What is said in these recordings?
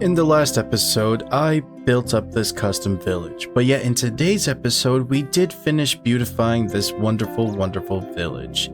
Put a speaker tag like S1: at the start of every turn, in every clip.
S1: In the last episode, I built up this custom village, but yet in today's episode, we did finish beautifying this wonderful, wonderful village.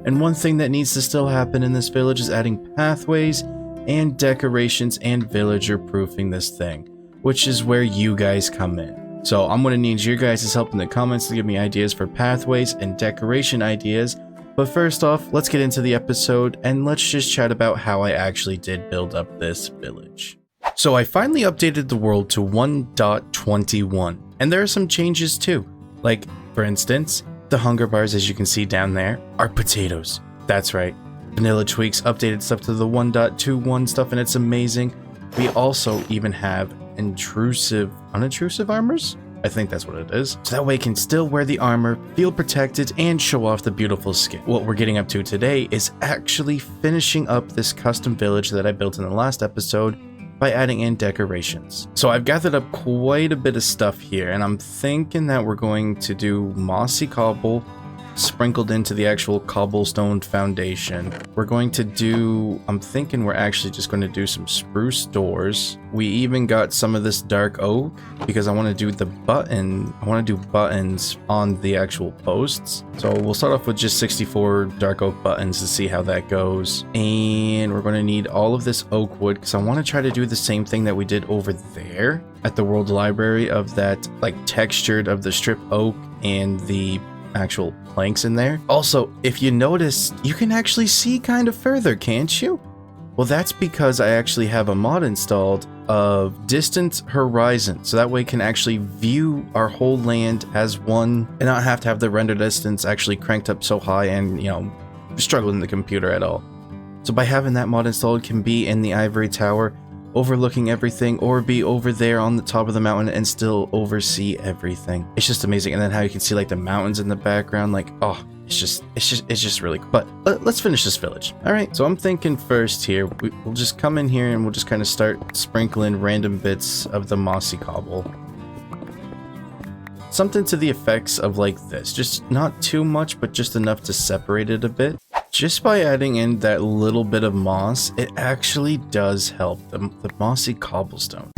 S1: And one thing that needs to still happen in this village is adding pathways and decorations and villager proofing this thing, which is where you guys come in. So I'm going to need your guys' help in the comments to give me ideas for pathways and decoration ideas. But first off, let's get into the episode and let's just chat about how I actually did build up this village. So I finally updated the world to 1.21, and there are some changes too. Like, for instance, the hunger bars, as you can see down there, are potatoes. That's right. Vanilla Tweaks updated stuff to the 1.21 stuff, and it's amazing. We also even have unintrusive armors? I think that's what it is. So that way you can still wear the armor, feel protected, and show off the beautiful skin. What we're getting up to today is actually finishing up this custom village that I built in the last episode by adding in decorations. So I've gathered up quite a bit of stuff here, and I'm thinking that we're going to do mossy cobble sprinkled into the actual cobblestone foundation. We're going to do, I'm thinking we're actually just going to do some spruce doors. We even got some of this dark oak because I want to do buttons on the actual posts. So we'll start off with just 64 dark oak buttons to see how that goes. And we're going to need all of this oak wood because I want to try to do the same thing that we did over there at the World Library of that like textured of the strip oak and the actual planks in there. Also, if you notice, you can actually see kind of further, can't you? Well, that's because I actually have a mod installed of distant horizon, so that way you can actually view our whole land as one and not have to have the render distance actually cranked up so high and, you know, struggle in the computer at all. So by having that mod installed, can be in the ivory tower overlooking everything, or be over there on the top of the mountain and still oversee everything. It's just amazing. And then how you can see like the mountains in the background, like, oh, it's just really cool. But let's finish this village. All right, so I'm thinking first here, we'll just come in here and we'll just kind of start sprinkling random bits of the mossy cobble. Something to the effects of like this, just not too much, but just enough to separate it a bit. Just by adding in that little bit of moss, it actually does help the mossy cobblestone.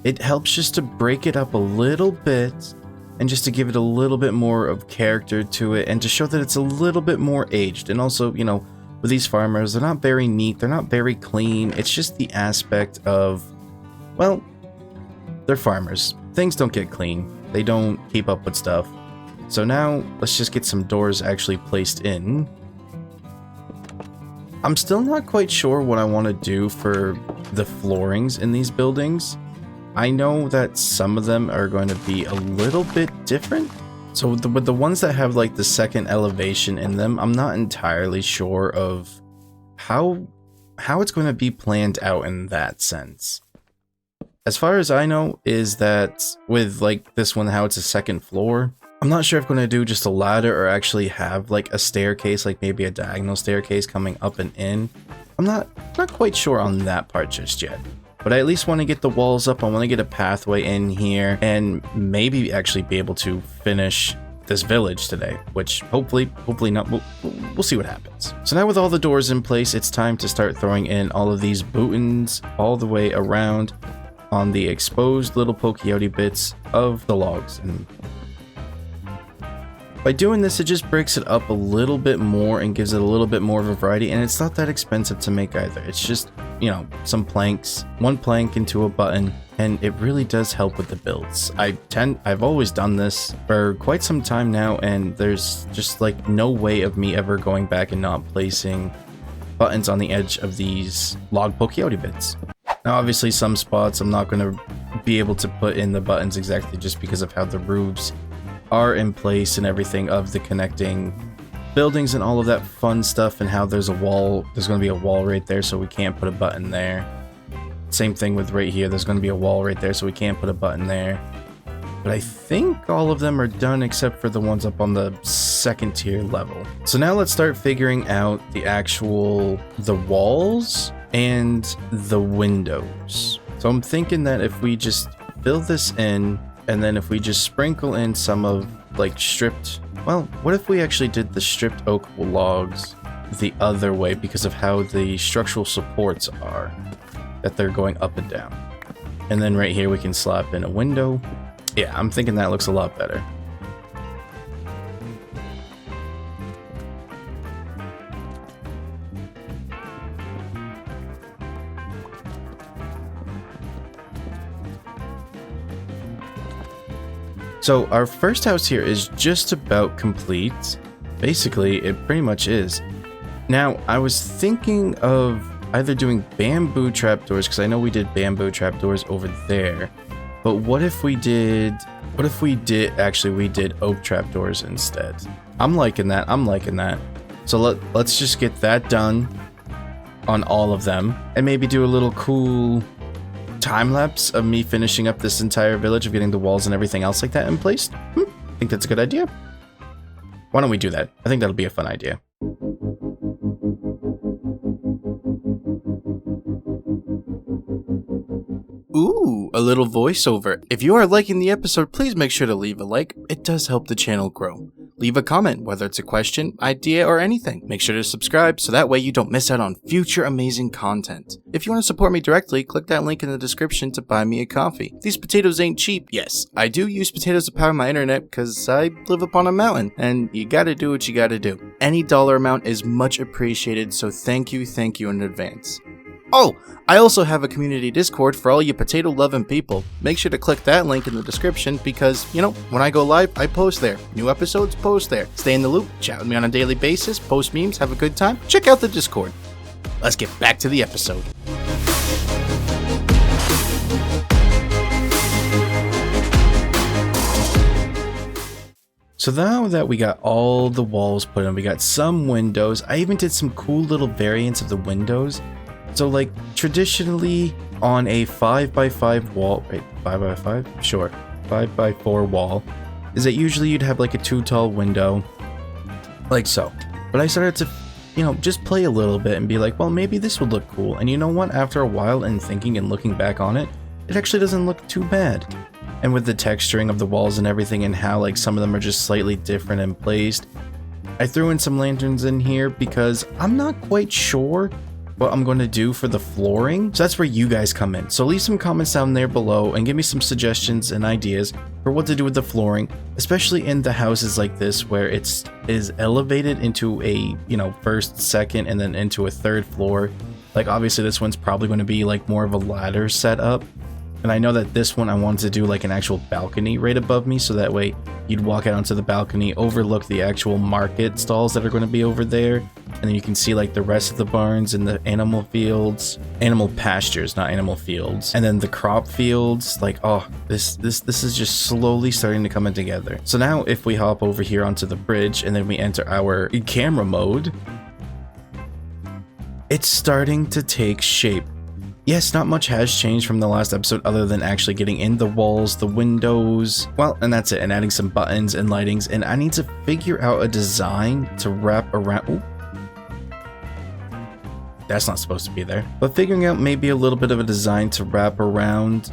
S1: It helps just to break it up a little bit and just to give it a little bit more of character to it and to show that it's a little bit more aged. And also, you know, with these farmers, they're not very neat, they're not very clean. It's just the aspect of, well, they're farmers. Things don't get clean. They don't keep up with stuff. So now, let's just get some doors actually placed in. I'm still not quite sure what I want to do for the floorings in these buildings. I know that some of them are going to be a little bit different. So with the ones that have like the second elevation in them, I'm not entirely sure of how it's going to be planned out in that sense. As far as I know is that with like this one, how it's a second floor, I'm not sure if I'm going to do just a ladder or actually have like a staircase, like maybe a diagonal staircase coming up and in. I'm not quite sure on that part just yet. But I at least want to get the walls up. I want to get a pathway in here and maybe actually be able to finish this village today, which hopefully not. We'll see what happens. So now with all the doors in place, it's time to start throwing in all of these bootins all the way around on the exposed little pokey bits of the logs. And by doing this, it just breaks it up a little bit more and gives it a little bit more of a variety, and it's not that expensive to make either. It's just, you know, some planks, one plank into a button, and it really does help with the builds. I've always done this for quite some time now, and there's just like no way of me ever going back and not placing buttons on the edge of these log pokey bits. Now, obviously, some spots I'm not going to be able to put in the buttons exactly just because of how the roofs are in place and everything of the connecting buildings and all of that fun stuff, and how there's a wall. There's going to be a wall right there, so we can't put a button there. Same thing with right here. There's going to be a wall right there, so we can't put a button there. But I think all of them are done except for the ones up on the second tier level. So now let's start figuring out the walls and the windows. So I'm thinking that if we just fill this in, and then if we just sprinkle in some of like stripped, well, what if we actually did the stripped oak logs the other way because of how the structural supports are? that they're going up and down. And then right here we can slap in a window. Yeah, I'm thinking that looks a lot better. So our first house here is just about complete. Basically, it pretty much is. Now, I was thinking of either doing bamboo trapdoors, because I know we did bamboo trapdoors over there. But what if we did actually we did oak trapdoors instead? I'm liking that. So let's just get that done on all of them, and maybe do a little cool time lapse of me finishing up this entire village, of getting the walls and everything else like that in place. I think that's a good idea. Why don't we do that? I think that'll be a fun idea. Ooh, a little voiceover. If you are liking the episode, please make sure to leave a like. It does help the channel grow. Leave a comment, whether it's a question, idea, or anything. Make sure to subscribe so that way you don't miss out on future amazing content. If you want to support me directly, click that link in the description to buy me a coffee. These potatoes ain't cheap. Yes, I do use potatoes to power my internet because I live up on a mountain, and you gotta do what you gotta do. Any dollar amount is much appreciated, so thank you in advance. Oh, I also have a community Discord for all you potato-loving people. Make sure to click that link in the description because, you know, when I go live, I post there. New episodes, post there. Stay in the loop, chat with me on a daily basis, post memes, have a good time. Check out the Discord. Let's get back to the episode. So now that we got all the walls put in, we got some windows. I even did some cool little variants of the windows. So like traditionally on a 5x5 wall, wait, 5x5? Sure, 5x4 wall, is that usually you'd have like a 2 tall window, like so. But I started to, you know, just play a little bit and be like, well, maybe this would look cool. And you know what? After a while and thinking and looking back on it, it actually doesn't look too bad. And with the texturing of the walls and everything and how like some of them are just slightly different and placed, I threw in some lanterns in here because I'm not quite sure what I'm going to do for the flooring. So that's where you guys come in. So leave some comments down there below and give me some suggestions and ideas for what to do with the flooring, especially in the houses like this where it is elevated into a, you know, first, second, and then into a third floor. Like obviously this one's probably going to be like more of a ladder setup. And I know that this one I wanted to do like an actual balcony right above me, so that way you'd walk out onto the balcony, overlook the actual market stalls that are going to be over there, and then you can see like the rest of the barns and the animal fields, animal pastures, not animal fields, and then the crop fields. Like, oh, this is just slowly starting to come in together. So now if we hop over here onto the bridge and then we enter our camera mode, it's starting to take shape. Yes, not much has changed from the last episode other than actually getting in the walls, the windows, well, and that's it, and adding some buttons and lightings, and I need to figure out a design to wrap around. Ooh. That's not supposed to be there. But figuring out maybe a little bit of a design to wrap around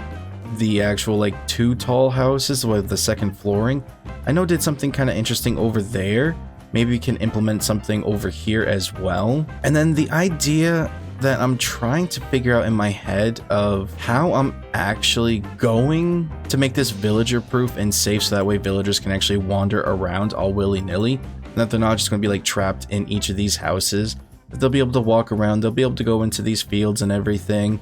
S1: the actual like 2 tall houses with the second flooring. I know did something kind of interesting over there. Maybe we can implement something over here as well. And then the idea that I'm trying to figure out in my head of how I'm actually going to make this villager proof and safe, so that way villagers can actually wander around all willy-nilly, and that they're not just going to be like trapped in each of these houses, that they'll be able to walk around, they'll be able to go into these fields and everything,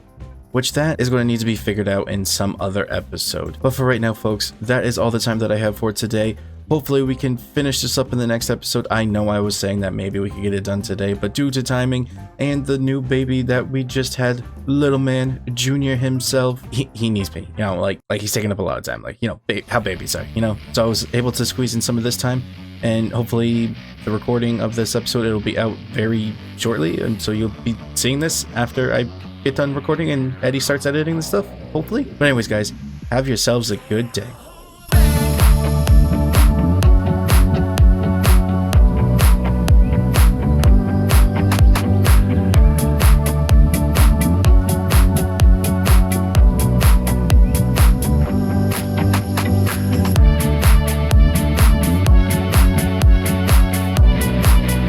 S1: which that is going to need to be figured out in some other episode. But for right now, folks, that is all the time that I have for today. Hopefully we can finish this up in the next episode. I know I was saying that maybe we could get it done today, but due to timing and the new baby that we just had, little man, Junior himself, he needs me, you know, like he's taking up a lot of time, like, you know, how babies are, you know? So I was able to squeeze in some of this time, and hopefully the recording of this episode, it'll be out very shortly, and so you'll be seeing this after I get done recording and Eddie starts editing the stuff, hopefully. But anyways, guys, have yourselves a good day.